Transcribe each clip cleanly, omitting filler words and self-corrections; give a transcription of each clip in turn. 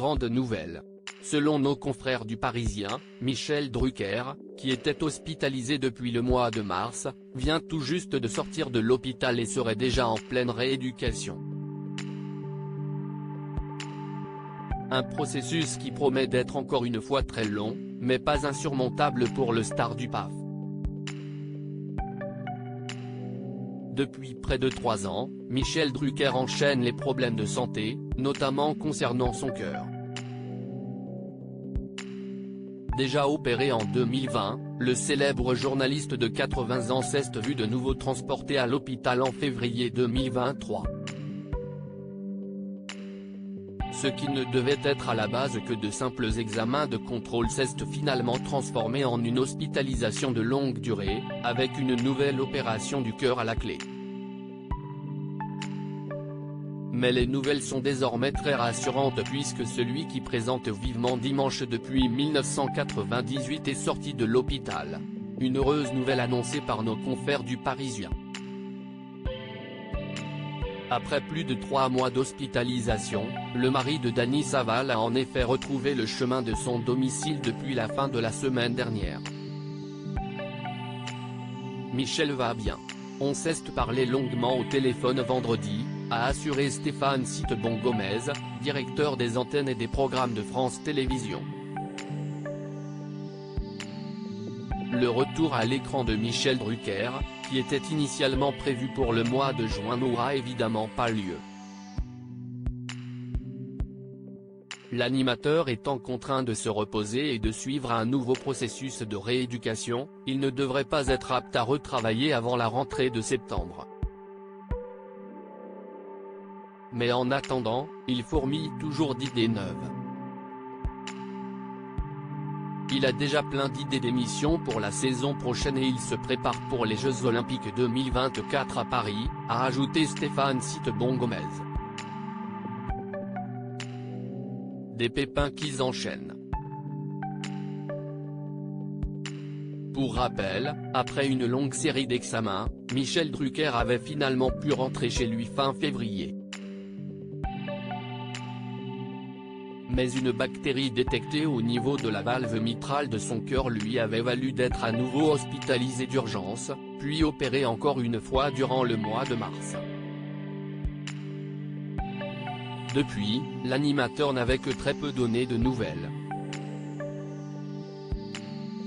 grande nouvelle. Selon nos confrères du Parisien, Michel Drucker, qui était hospitalisé depuis le mois de mars, vient tout juste de sortir de l'hôpital et serait déjà en pleine rééducation. Un processus qui promet d'être encore une fois très long, mais pas insurmontable pour le star du PAF. Depuis près de 3 ans, Michel Drucker enchaîne les problèmes de santé, notamment concernant son cœur. Déjà opéré en 2020, le célèbre journaliste de 80 ans s'est vu de nouveau transporté à l'hôpital en février 2023. Ce qui ne devait être à la base que de simples examens de contrôle s'est finalement transformé en une hospitalisation de longue durée, avec une nouvelle opération du cœur à la clé. Mais les nouvelles sont désormais très rassurantes puisque celui qui présente vivement dimanche depuis 1998 est sorti de l'hôpital. Une heureuse nouvelle annoncée par nos confrères du Parisien. Après plus de 3 mois d'hospitalisation, le mari de Dany Saval a en effet retrouvé le chemin de son domicile depuis la fin de la semaine dernière. Michel va bien. On s'est parlé longuement au téléphone vendredi, a assuré Stéphane Citebon-Gomez, directeur des antennes et des programmes de France Télévisions. Le retour à l'écran de Michel Drucker, qui était initialement prévu pour le mois de juin, n'aura évidemment pas lieu. L'animateur étant contraint de se reposer et de suivre un nouveau processus de rééducation, il ne devrait pas être apte à retravailler avant la rentrée de septembre. Mais en attendant, il fourmille toujours d'idées neuves. Il a déjà plein d'idées d'émissions pour la saison prochaine et il se prépare pour les Jeux Olympiques 2024 à Paris, a ajouté Stéphane Citebon-Gomez. Des pépins qui s'enchaînent. Pour rappel, après une longue série d'examens, Michel Drucker avait finalement pu rentrer chez lui fin février. Mais une bactérie détectée au niveau de la valve mitrale de son cœur lui avait valu d'être à nouveau hospitalisé d'urgence, puis opéré encore une fois durant le mois de mars. Depuis, l'animateur n'avait que très peu donné de nouvelles.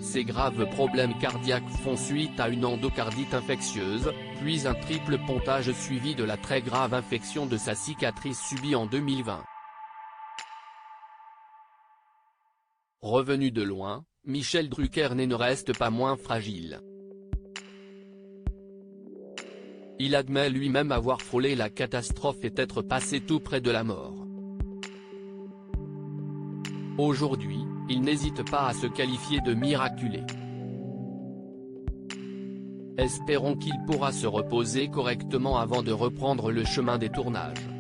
Ces graves problèmes cardiaques font suite à une endocardite infectieuse, puis un triple pontage suivi de la très grave infection de sa cicatrice subie en 2020. Revenu de loin, Michel Drucker ne reste pas moins fragile. Il admet lui-même avoir frôlé la catastrophe et être passé tout près de la mort. Aujourd'hui, il n'hésite pas à se qualifier de miraculé. Espérons qu'il pourra se reposer correctement avant de reprendre le chemin des tournages.